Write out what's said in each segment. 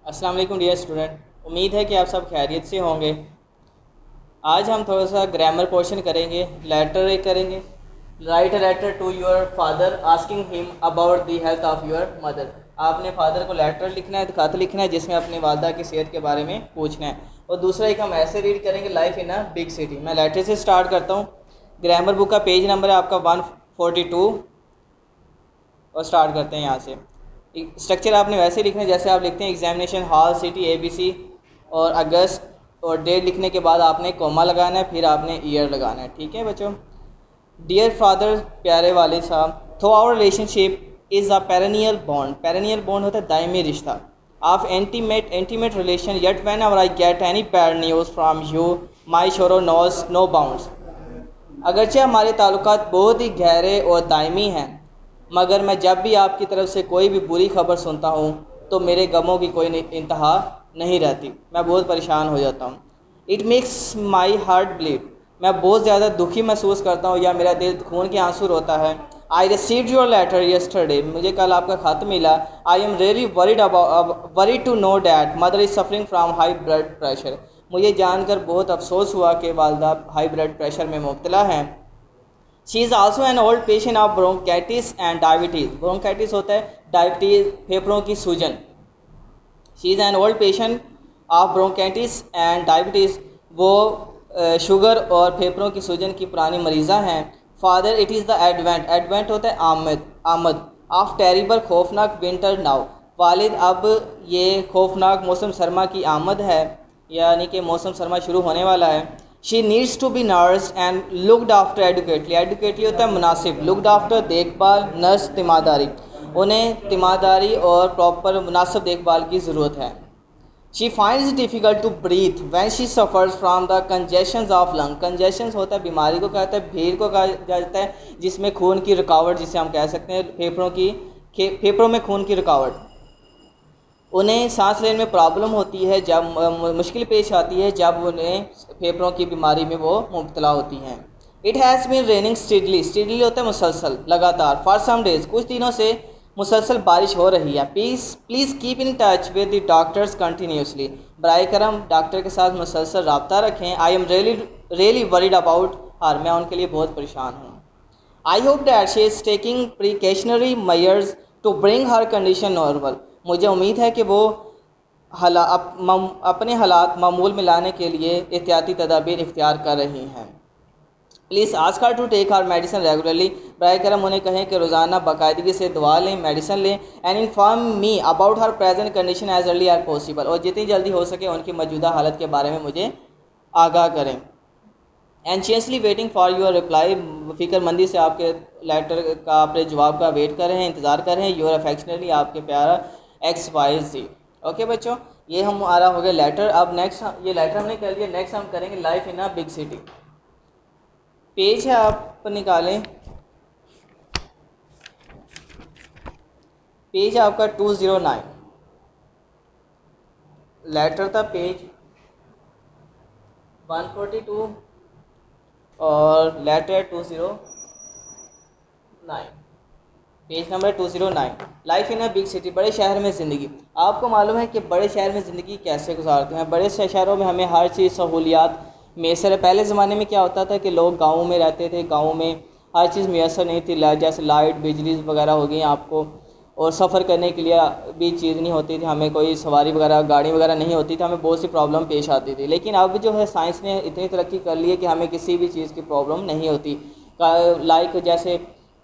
السلام علیکم dear student, امید ہے کہ آپ سب خیریت سے ہوں گے۔ آج ہم تھوڑا سا گرامر پورشن کریں گے، لیٹر کریں گے۔ Right a letter to your father asking him about the health of your mother. آپ نے فادر کو لیٹر لکھنا ہے، خط لکھنا ہے جس میں اپنی والدہ کی صحت کے بارے میں پوچھنا ہے۔ اور دوسرا ایک ہم ایسے ریڈ کریں گے، life in a big city. میں لیٹر سے سٹارٹ کرتا ہوں۔ گرامر بک کا پیج نمبر ہے آپ کا 142 اور سٹارٹ کرتے ہیں یہاں سے۔ اسٹرکچر آپ نے ویسے لکھنا ہے جیسے آپ لکھتے ہیں ایگزامینیشن ہال سٹی اے بی سی، اور اگست اور ڈیٹ لکھنے کے بعد آپ نے کوما لگانا ہے، پھر آپ نے ایئر لگانا ہے۔ ٹھیک ہے بچوں؟ ڈیئر فادر، پیارے والد صاحب، through our relationship is a perennial bond. Perennial bond ہوتا ہے دائمی رشتہ of intimate relation, yet whenever I get any bad news from you my sorrow knows know bounds. اگرچہ ہمارے تعلقات بہت ہی گہرے اور دائمی ہیں، مگر میں جب بھی آپ کی طرف سے کوئی بھی بری خبر سنتا ہوں تو میرے غموں کی کوئی انتہا نہیں رہتی، میں بہت پریشان ہو جاتا ہوں۔ It makes my heart bleed, میں بہت زیادہ دکھی محسوس کرتا ہوں یا میرا دل خون کے آنسو روتا ہے۔ I received your letter yesterday, مجھے کل آپ کا خط ملا۔ I am really worried to know that mother is suffering from high blood pressure, مجھے جان کر بہت افسوس ہوا کہ والدہ ہائی بلڈ پریشر میں مبتلا ہیں۔ She is also an old patient of bronchitis and diabetes, bronchitis ہوتا ہے ڈائبٹیز، پھیپھڑوں کی سوجن۔ She is an old patient of bronchitis and diabetes, وہ شوگر اور پھیپھڑوں کی سوجن کی پرانی مریضہ ہیں۔ Father, it is the advent ہوتا ہے آمد آف ٹیریبل خوفناک ونٹر ناؤ، والد اب یہ خوفناک موسم سرما کی آمد ہے، یعنی کہ موسم سرما شروع ہونے والا ہے۔ She needs to be nursed and looked after adequately ہوتا ہے مناسب، لکڈ آفٹر دیکھ بھال، نرس تیمارداری، انہیں تیمارداری اور پراپر مناسب دیکھ بھال کی ضرورت ہے۔ She finds difficult to breathe when she suffers from the congestions of lung, congestions ہوتا ہے بیماری کو کہتا ہے، بھیڑ کو کہا جاتا ہے جس میں خون کی رکاوٹ، جسے ہم کہہ سکتے ہیں پھیپھڑوں میں خون کی رکاوٹ، انہیں سانس لینے میں پرابلم ہوتی ہے، جب مشکل پیش آتی ہے جب انہیں پھیپھڑوں کی بیماری میں وہ مبتلا ہوتی ہیں۔ It has been raining steadily ہوتا ہے مسلسل، لگاتار، فار سم ڈیز، کچھ دنوں سے مسلسل بارش ہو رہی ہے۔ Please keep in touch with the doctors continuously, براہ کرم ڈاکٹر کے ساتھ مسلسل رابطہ رکھیں۔ I am really worried about her, میں ان کے لیے بہت پریشان ہوں۔ I hope that she is taking precautionary measures to bring her condition normal، مجھے امید ہے کہ وہ اپنے حالات معمول میں لانے کے لیے احتیاطی تدابیر اختیار کر رہی ہیں۔ Please ask her to take her medicine regularly, براہ کرم انہیں کہیں کہ روزانہ باقاعدگی سے دوا لیں، میڈیسن لیں۔ And inform me about her present condition as early as possible, اور جتنی جلدی ہو سکے ان کی موجودہ حالت کے بارے میں مجھے آگاہ کریں۔ اینشیسلی ویٹنگ فار یور رپلائی، فکر مندی سے آپ کے لیٹر کا، اپنے جواب کا ویٹ کر رہے ہیں، انتظار کر رہے ہیں۔ یور افیکشنیٹلی، آپ کے پیارا XYZ۔ اوکے بچوں، یہ ہمارا ہو گیا لیٹر۔ اب نیکسٹ، یہ لیٹر ہم نے کر لیا، نیکسٹ ہم کریں گے life in a big city. Page ہے آپ نکالیں، پیج ہے آپ کا 209، لیٹر تھا پیج 142 اور letter 209، page number 209، life in a big city, بڑے شہر میں زندگی۔ آپ کو معلوم ہے کہ بڑے شہر میں زندگی کیسے گزارتے ہیں؟ بڑے شہروں میں ہمیں ہر چیز سہولیات میسر ہے۔ پہلے زمانے میں کیا ہوتا تھا کہ لوگ گاؤں میں رہتے تھے، گاؤں میں ہر چیز میسر نہیں تھی، جیسے لائٹ، بجلی وغیرہ ہو گئی آپ کو، اور سفر کرنے کے لیے بھی چیز نہیں ہوتی تھی، ہمیں کوئی سواری وغیرہ، گاڑی وغیرہ نہیں ہوتی تھی، ہمیں بہت سی پرابلم پیش آتی تھی۔ لیکن اب جو ہے سائنس نے اتنی ترقی کر لی ہے کہ ہمیں کسی بھی چیز کی پرابلم نہیں ہوتی۔ لائک جیسے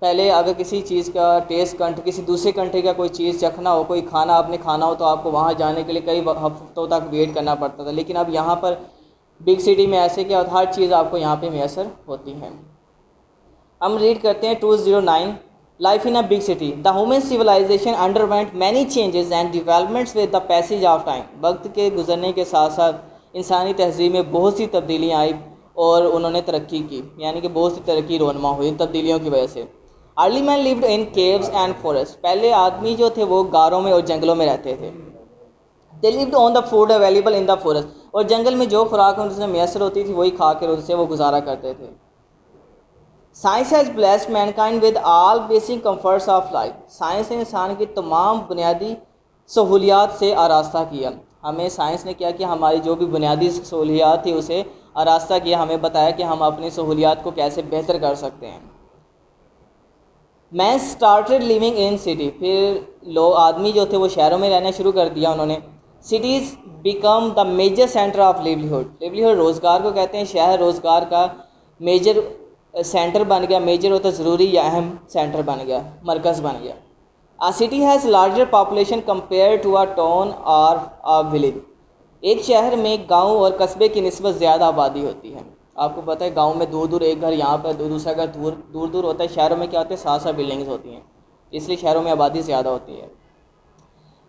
پہلے اگر کسی چیز کا ٹیسٹ کسی دوسرے کنٹری کا کوئی چیز چکھنا ہو، کوئی کھانا آپ نے کھانا ہو، تو آپ کو وہاں جانے کے لیے کئی ہفتوں تک ویٹ کرنا پڑتا تھا، لیکن اب یہاں پر بگ سٹی میں ایسے کیا ہوتا ہے، ہر چیز آپ کو یہاں پہ میسر ہوتی ہے۔ ہم ریڈ کرتے ہیں 209، life in a big city, the human civilisation underwent many changes and developments with the passage of time, وقت کے گزرنے کے ساتھ ساتھ انسانی تہذیب میں بہت سی تبدیلیاں آئی اور انہوں نے ترقی کی، یعنی کہ بہت سی ترقی رونما ہوئی ان تبدیلیوں کی وجہ سے۔ Early man lived in caves and forest, پہلے آدمی جو تھے وہ غاروں میں اور جنگلوں میں رہتے تھے۔ They lived on the food available in the forest, اور جنگل میں جو خوراک ان سے میسر ہوتی تھی وہی کھا کر ان سے وہ گزارا کرتے تھے۔ Science has blessed mankind with all basic comforts of life, science نے انسان کی تمام بنیادی سہولیات سے آراستہ کیا. ہمیں سائنس نے کیا کہ ہماری جو بھی بنیادی سہولیات تھی اسے آراستہ کیا, ہمیں بتایا کہ ہم اپنی سہولیات کو کیسے بہتر کر سکتے ہیں. مین اسٹارٹیڈ لیونگ ان سٹی, پھر لوگ آدمی جو تھے وہ شہروں میں رہنا شروع کر دیا انہوں نے. Cities became the major centre of livelihood, livelihood روزگار کو کہتے ہیں, شہر روزگار کا میجر سینٹر بن گیا, میجر ہوتا ہے ضروری یا اہم سینٹر بن گیا, مرکز بن گیا. A city has larger population compared to a town or a village. ایک شہر میں گاؤں اور قصبے کی نسبت زیادہ آبادی ہوتی ہے. آپ کو پتہ ہے گاؤں میں دور دور ایک گھر یہاں پہ دوسرا گھر دور دور ہوتا ہے, شہروں میں کیا ہوتا ہے ساتھ ساتھ بلڈنگز ہوتی ہیں, اس لیے شہروں میں آبادی زیادہ ہوتی ہے.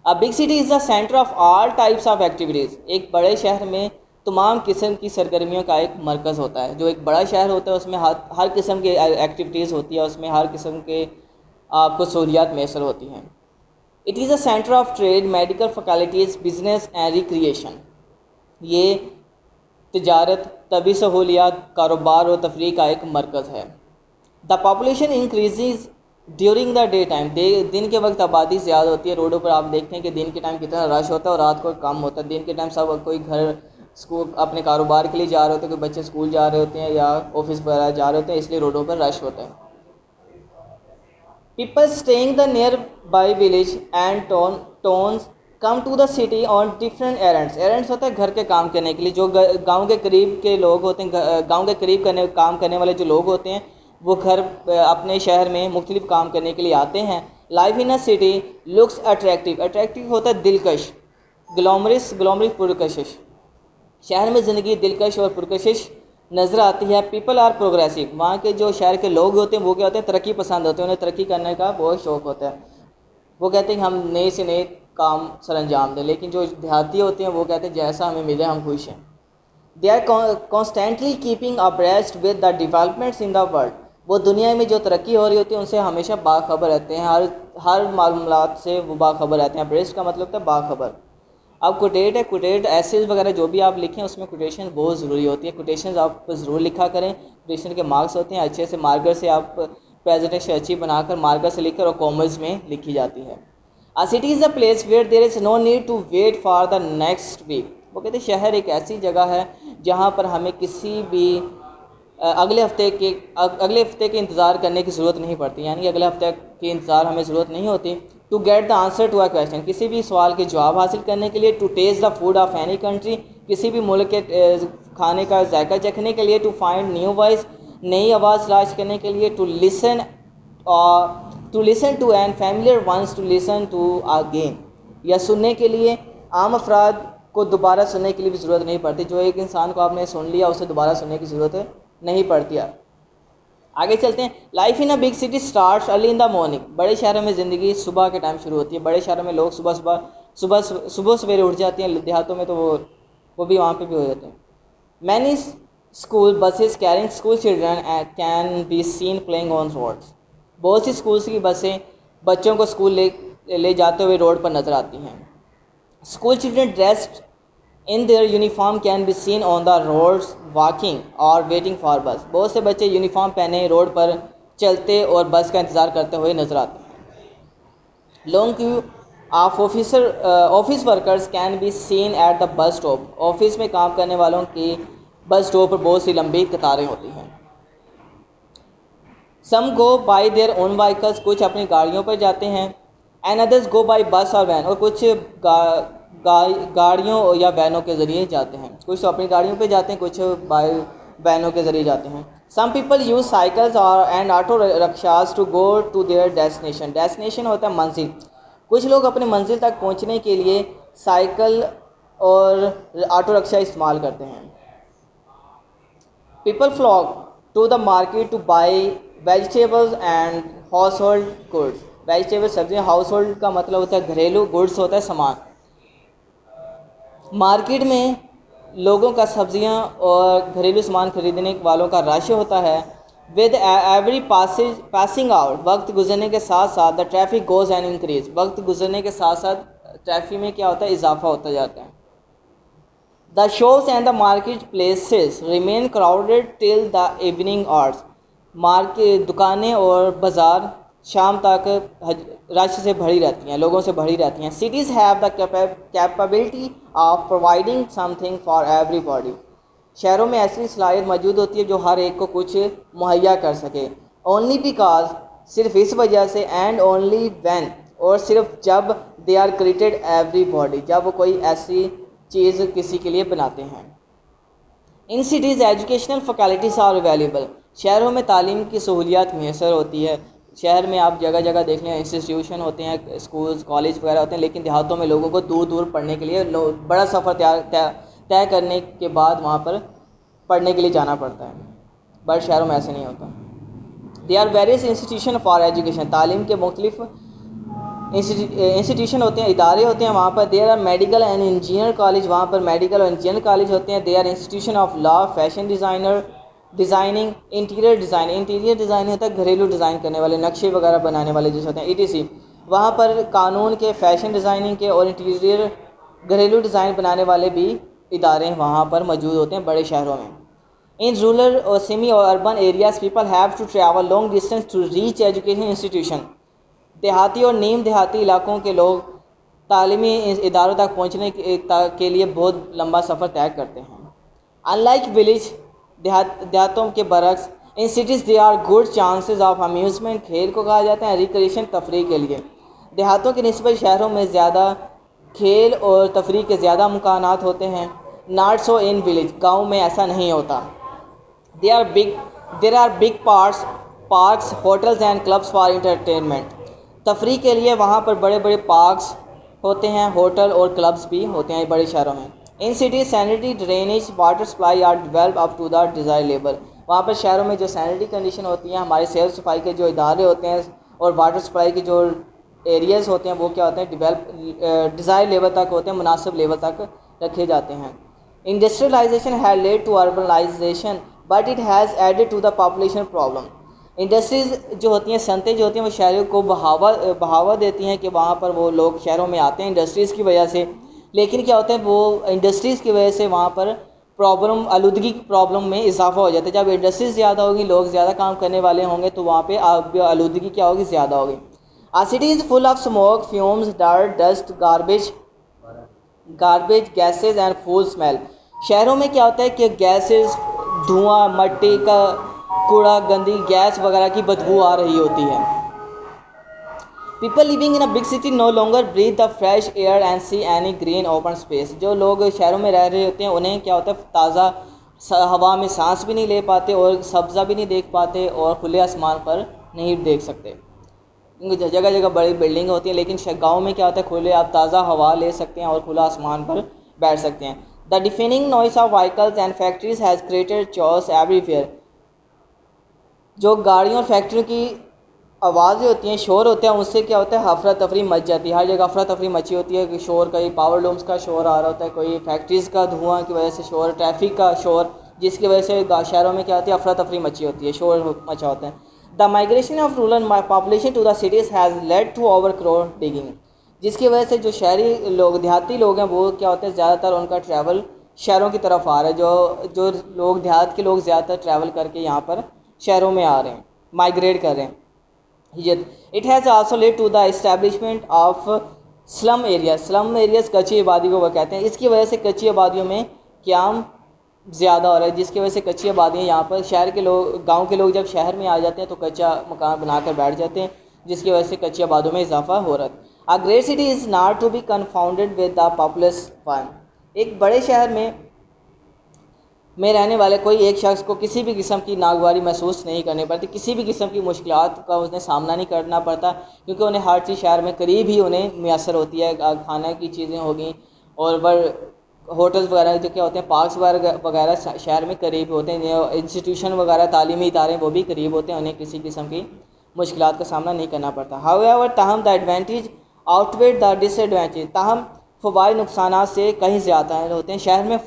A big city is the center of all types of activities. ایک بڑے شہر میں تمام قسم کی سرگرمیوں کا ایک مرکز ہوتا ہے. جو ایک بڑا شہر ہوتا ہے اس میں ہر قسم کی ایکٹیویٹیز ہوتی ہے, اس میں ہر قسم کے آپ کو سہولیات میسر ہوتی ہیں. It is a centre of trade, medical faculties, business and recreation. یہ تجارت, طبی سہولیات, کاروبار اور تفریح کا ایک مرکز ہے. The population increases during the daytime. دن کے وقت آبادی زیادہ ہوتی ہے. روڈوں پر آپ دیکھتے ہیں کہ دن کے ٹائم کتنا رش ہوتا ہے اور رات کو کم ہوتا ہے. دن کے ٹائم سب کوئی گھر اسکول اپنے کاروبار کے لیے جا رہے ہوتے ہیں, کوئی بچے اسکول جا رہے ہوتے ہیں یا آفس وغیرہ جا رہے ہوتے ہیں, اس لیے روڈوں پر رش ہوتا ہے. People staying the nearby village and towns come to the city on different errands. Errands ہوتا ہے گھر کے کام کرنے کے لیے. جو گاؤں کے قریب کے لوگ ہوتے ہیں, گاؤں کے قریب کام کرنے والے جو لوگ ہوتے ہیں وہ گھر اپنے شہر میں مختلف کام کرنے کے لیے آتے ہیں. Life in a city looks attractive. Attractive ہوتا ہے دلکش, گلومرس پرکشش. شہر میں زندگی دلکش اور پرکشش نظر آتی ہے. People are progressive. وہاں کے جو شہر کے لوگ ہوتے ہیں وہ کیا ہوتے ہیں, ترقی پسند ہوتے ہیں, انہیں ترقی کرنے کا بہت شوق ہوتا ہے. وہ کہتے ہیں کہ ہم نئے سے نئے کام سر انجام دیں. لیکن جو دیہاتی ہوتے ہیں وہ کہتے ہیں جیسا ہمیں ملے ہم خوش ہیں. They are constantly keeping abreast with the developments in the world. وہ دنیا میں جو ترقی ہو رہی ہوتی ہے ان سے ہمیشہ باخبر رہتے ہیں, ہر معلومات سے وہ باخبر رہتے ہیں. ابریسٹ کا مطلب ہوتا ہے باخبر. اب کوٹیٹ ہے, کوٹیٹ ایسیز وغیرہ جو بھی آپ لکھیں اس میں کوٹیشن بہت ضروری ہوتی ہے. کوٹیشنز آپ ضرور لکھا کریں. کوٹیشن کے مارکس ہوتے ہیں, اچھے سے مارکر سے آپ پریزنٹیشن اچھی بنا کر مارکر سے لکھ کر اور کامرس میں لکھی جاتی ہے. A city is a place where there is no need to wait for the next week. وہ کہتے ہیں شہر ایک ایسی جگہ ہے جہاں پر ہمیں کسی بھی اگلے ہفتے کے انتظار کرنے کی ضرورت نہیں پڑتی. یعنی اگلے ہفتے کے انتظار ہمیں ضرورت نہیں ہوتی. To get the answer to a question. کسی بھی سوال کے جواب حاصل کرنے کے لیے. To test the food of any country. کسی بھی ملک کے کھانے کا ذائقہ چکھنے کے لیے. To find new voice. نئی آواز تلاش کرنے کے لیے. To listen to an familiar once to listen to again. یا سننے کے لیے عام افراد کو دوبارہ سننے کے لیے بھی ضرورت نہیں پڑتی. جو ایک انسان کو آپ نے سن لیا اسے دوبارہ سننے کی ضرورت نہیں پڑتی. آگے چلتے ہیں. Life in a big city starts early in the morning. بڑے شہروں میں زندگی صبح کے ٹائم شروع ہوتی ہے. بڑے شہروں میں لوگ صبح سویرے اٹھ جاتے ہیں. دیہاتوں میں تو وہ بھی وہاں پہ بھی ہو جاتے ہیں. Many school buses carrying school children can be seen playing on roads. بہت سی اسکولس کی بسیں بچوں کو اسکول لے جاتے ہوئے روڈ پر نظر آتی ہیں. School children dressed in their uniform can be seen on the roads walking اور ویٹنگ فار بس. بہت سے بچے یونیفارم پہنے روڈ پر چلتے اور بس کا انتظار کرتے ہوئے نظر آتے ہیں. Long queue of office workers can be seen at the bus stop. Office میں کام کرنے والوں کی بس اسٹاپ پر بہت سی لمبی قطاریں ہوتی ہیں. سم گو بائی دیئر اون وائیکلس. کچھ اپنی گاڑیوں پر جاتے ہیں. اینڈ ادرس گو بائی بس اور وین. اور کچھ گاڑیوں یا وینوں کے ذریعے جاتے ہیں. کچھ تو اپنی گاڑیوں پہ جاتے ہیں, کچھ بائی وینوں کے ذریعے جاتے ہیں. Some people use cycles and auto rickshaws to go to their destination. Destination ہوتا ہے منزل. کچھ لوگ اپنی منزل تک پہنچنے کے لیے سائیکل اور آٹو رکشا استعمال کرتے ہیں. People flock to the market to buy vegetables and household goods. Vegetable سبزیاں, ہاؤس ہولڈ کا مطلب ہوتا ہے گھریلو, گڈس ہوتا ہے سامان. مارکیٹ میں لوگوں کا سبزیاں اور گھریلو سامان خریدنے والوں کا رش ہوتا ہے. With every passing out. وقت گزرنے کے ساتھ ساتھ the traffic goes and increase. وقت گزرنے کے ساتھ ساتھ ٹریفک میں کیا ہوتا ہے, اضافہ ہوتا جاتا ہے. دا شوز and the market places remain crowded till the evening hours. دکانیں اور بازار شام تک رش سے بھری رہتی ہیں، لوگوں سے بھری رہتی ہیں. Cities have the capability of providing some thing for every body. شہروں میں ایسی صلاحیت موجود ہوتی ہے جو ہر ایک کو کچھ مہیا کر سکے. اونلی بیکاز، صرف اس وجہ سے، اینڈ اونلی وین، اور صرف جب، they are created everybody, جب وہ کوئی ایسی چیز کسی کے لیے بناتے ہیں. In cities educational faculties are available. شہروں میں تعلیم کی سہولیات میسر ہوتی ہے. شہر میں آپ جگہ جگہ دیکھ لیں انسٹیٹیوشن ہوتے ہیں، اسکولز کالج وغیرہ ہوتے ہیں، لیکن دیہاتوں میں لوگوں کو دور دور پڑھنے کے لیے بڑا سفر طے کرنے کے بعد وہاں پر پڑھنے کے لیے جانا پڑتا ہے. بٹ شہروں میں ایسے نہیں ہوتا. They are various institution for education. تعلیم کے مختلف انسٹیٹیوشن ہوتے ہیں، ادارے ہوتے ہیں وہاں پر. There are medical and engineer college. وہاں پر میڈیکل اور انجینئر کالج ہوتے ہیں. They are institution of law, fashion designing, interior designing. Interior design ہوتا ہے گھریلو ڈیزائن کرنے والے، نقشے وغیرہ بنانے والے جیسے ہوتے ہیں، ETC. وہاں پر قانون کے، فیشن ڈیزائننگ کے اور انٹیریئر گھریلو ڈیزائن بنانے والے بھی ادارے وہاں پر موجود ہوتے ہیں بڑے شہروں میں. ان رورل اور سیمی اور urban areas people have to travel long distance to reach education institution. دیہاتی اور نیم دیہاتی علاقوں کے لوگ تعلیمی اداروں تک پہنچنے کے لیے بہت لمبا سفر طے کرتے ہیں. ان لائک ولیج، دیہاتوں کے برعکس، in cities they are good chances of amusement. کھیل کو کہا جاتا ہے ریکریشن، تفریح کے لیے. دیہاتوں کی نسبت شہروں میں زیادہ کھیل اور تفریح کے زیادہ امکانات ہوتے ہیں. Not so in village. گاؤں میں ایسا نہیں ہوتا. There are big parks, hotels and clubs for entertainment. تفریح کے لیے وہاں پر بڑے بڑے پارکس ہوتے ہیں، ہوٹل اور کلبس بھی ہوتے ہیں بڑے شہروں میں. In cities sanitary, drainage, water supply are develop up to the desire level. وہاں پر شہروں میں جو سینیٹری کنڈیشن ہوتی ہیں، ہمارے صحت صفائی کے جو ادارے ہوتے ہیں اور واٹر سپلائی کے جو ایریاز ہوتے ہیں وہ کیا ہوتے ہیں، ڈیزائر لیول تک ہوتے ہیں، مناسب لیول تک رکھے جاتے ہیں. Industrialization has lead to urbanization but it has added to the population problem. Industries جو ہوتی ہیں، صنعتیں جو ہوتی ہیں، وہ شہروں کو بڑھاوا دیتی ہیں کہ وہاں پر وہ لوگ شہروں میں آتے ہیں انڈسٹریز کی وجہ سے. لیکن کیا ہوتا ہے، وہ انڈسٹریز کی وجہ سے وہاں پر آلودگی کی پرابلم میں اضافہ ہو جاتا ہے. جب انڈسٹریز زیادہ ہوگی، لوگ زیادہ کام کرنے والے ہوں گے تو وہاں پہ آلودگی کیا ہوگی، زیادہ ہوگی. A city is full of smoke, fumes, dirt, dust, garbage, gases and foul smell. شہروں میں کیا ہوتا ہے کہ گیسز، دھواں، مٹی کا کوڑا، گندی گیس وغیرہ کی بدبو آ رہی ہوتی ہے. People living in a big city no longer breathe the fresh air and see any green open space. جو لوگ شہروں میں رہ رہے ہوتے ہیں انہیں کیا ہوتا ہے، تازہ ہوا میں سانس بھی نہیں لے پاتے اور سبزہ بھی نہیں دیکھ پاتے اور کھلے آسمان پر نہیں دیکھ سکتے. جگہ جگہ بڑی بلڈنگ ہوتی ہیں، لیکن گاؤں میں کیا ہوتا ہے، کھلے آپ تازہ ہوا لے سکتے ہیں اور کھلا آسمان پر بیٹھ سکتے ہیں. The deafening noise of vehicles and factories has created chaos everywhere. جو گاڑیوں اور فیکٹریوں کی آوازیں ہوتی ہیں، شور ہوتے ہیں، اس سے کیا ہوتا ہے، افراتفری مچ جاتی ہے. ہر جگہ افراتفری مچی ہوتی ہے کہ شور، کئی پاور لومس کا شور آ رہا ہوتا ہے، کوئی فیکٹریز کا دھواں کی وجہ سے شور، ٹریفک کا شور، جس کی وجہ سے شہروں میں کیا ہوتی ہے، افراتفری مچی ہوتی ہے، شور مچا ہوتا ہے. The migration of rural population to the cities has lead to over digging. جس کی وجہ سے جو شہری لوگ، دیہاتی لوگ ہیں، وہ کیا ہوتے ہیں، زیادہ تر ان کا ٹریول شہروں کی طرف آ رہا ہے. جو لوگ دیہات کے لوگ زیادہ تر ٹریول کر کے یہاں پر شہروں میں آ رہے ہیں، مائگریٹ کر رہے ہیں. It has also lead to the establishment of slum areas. کچی آبادی کو وہ کہتے ہیں. اس کی وجہ سے کچی آبادیوں میں قیام زیادہ ہو رہا ہے، جس کی وجہ سے کچی آبادیاں یہاں پر شہر کے لوگ، گاؤں کے لوگ جب شہر میں آ جاتے ہیں تو کچا مکان بنا کر بیٹھ جاتے ہیں، جس کی وجہ سے کچی آبادیوں میں اضافہ ہو رہا ہے. A great city is not to be confounded with the populous one. ایک بڑے شہر میں رہنے والے کوئی ایک شخص کو کسی بھی قسم کی ناگواری محسوس نہیں کرنی پڑتی، کسی بھی قسم کی مشکلات کا انہیں سامنا نہیں کرنا پڑتا، کیونکہ انہیں ہر چیز شہر میں قریب ہی انہیں میسر ہوتی ہے. کھانے کی چیزیں ہوگیں اور ہوٹلز وغیرہ جو کیا ہوتے ہیں، پارکس وغیرہ شہر میں قریب ہوتے ہیں. انسٹیٹیوشن وغیرہ، تعلیمی ادارے، وہ بھی قریب ہوتے ہیں، انہیں کسی قسم کی مشکلات کا سامنا نہیں کرنا پڑتا. However, تاہم the advantage outweigh the disadvantage. تاہم فوائد نقصانات سے کہیں زیادہ ہوتے ہیں. شہر میں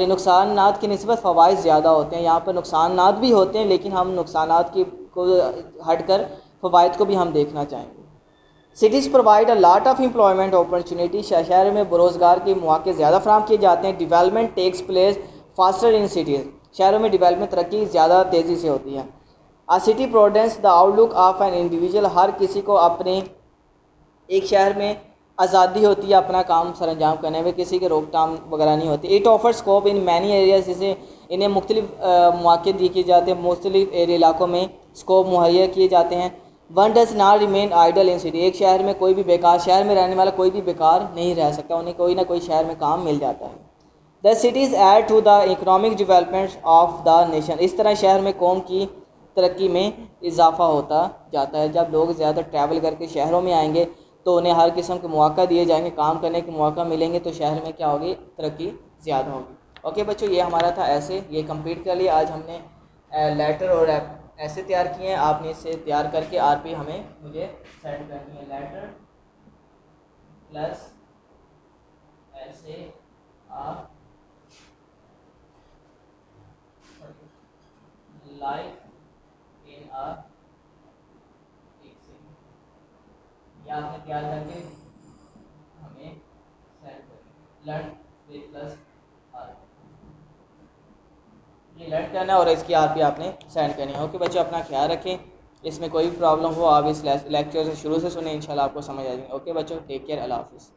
نقصانات کی نسبت فوائد زیادہ ہوتے ہیں. یہاں پر نقصانات بھی ہوتے ہیں، لیکن ہم نقصانات کو ہٹ کر فوائد کو بھی ہم دیکھنا چاہیں گے. Cities provide a lot of employment opportunity. شہر میں روزگار کے مواقع زیادہ فراہم کیے جاتے ہیں. ڈیولپمنٹ ٹیکس پلیس فاسٹر ان سٹیز. شہروں میں ڈیولپمنٹ، ترقی زیادہ تیزی سے ہوتی ہے. A city presents the outlook of an individual. ہر کسی کو اپنے ایک شہر میں آزادی ہوتی ہے اپنا کام سر انجام کرنے میں، کسی کے روک ٹام وغیرہ نہیں ہوتی. It offer scope in many areas, جسے انہیں مختلف مواقع دیے جاتے ہیں، مختلف علاقوں میں اسکوپ مہیا کیے جاتے ہیں. One does not remain idle in city. ایک شہر میں کوئی بھی بیکار، شہر میں رہنے والا کوئی بھی بیکار نہیں رہ سکتا، انہیں کوئی نہ کوئی شہر میں کام مل جاتا ہے. The cities add to the economic development of the nation. اس طرح شہر میں قوم کی ترقی میں اضافہ ہوتا جاتا ہے. جب لوگ زیادہ ٹریول کر کے شہروں میں آئیں گے تو انہیں ہر قسم کے مواقع دیے جائیں گے، کام کرنے کے مواقع ملیں گے، تو شہر میں کیا ہوگی؟ ترقی زیادہ ہوگی. اوکے بچوں، یہ ہمارا تھا ایسے، یہ کمپلیٹ کر لیا. آج ہم نے لیٹر اور ایسے تیار کیے ہیں. آپ نے اسے تیار کر کے آر پی مجھے سینڈ کرنی ہے. لیٹر پلس ایسے لائف ان یہ آپ نے تیار کر کے ہمیں سینڈ کریں. لرن پلس آر، یہ لرن کرنا ہے اور اس کی آر پی آپ نے سینڈ کرنی ہے. اوکے بچوں، اپنا خیال رکھیں. اس میں کوئی بھی پرابلم ہو آپ اس لیکچر سے شروع سے سنیں، انشاءاللہ آپ کو سمجھ آ جائیں گے. اوکے بچوں، ٹیک کیئر، اللہ حافظ.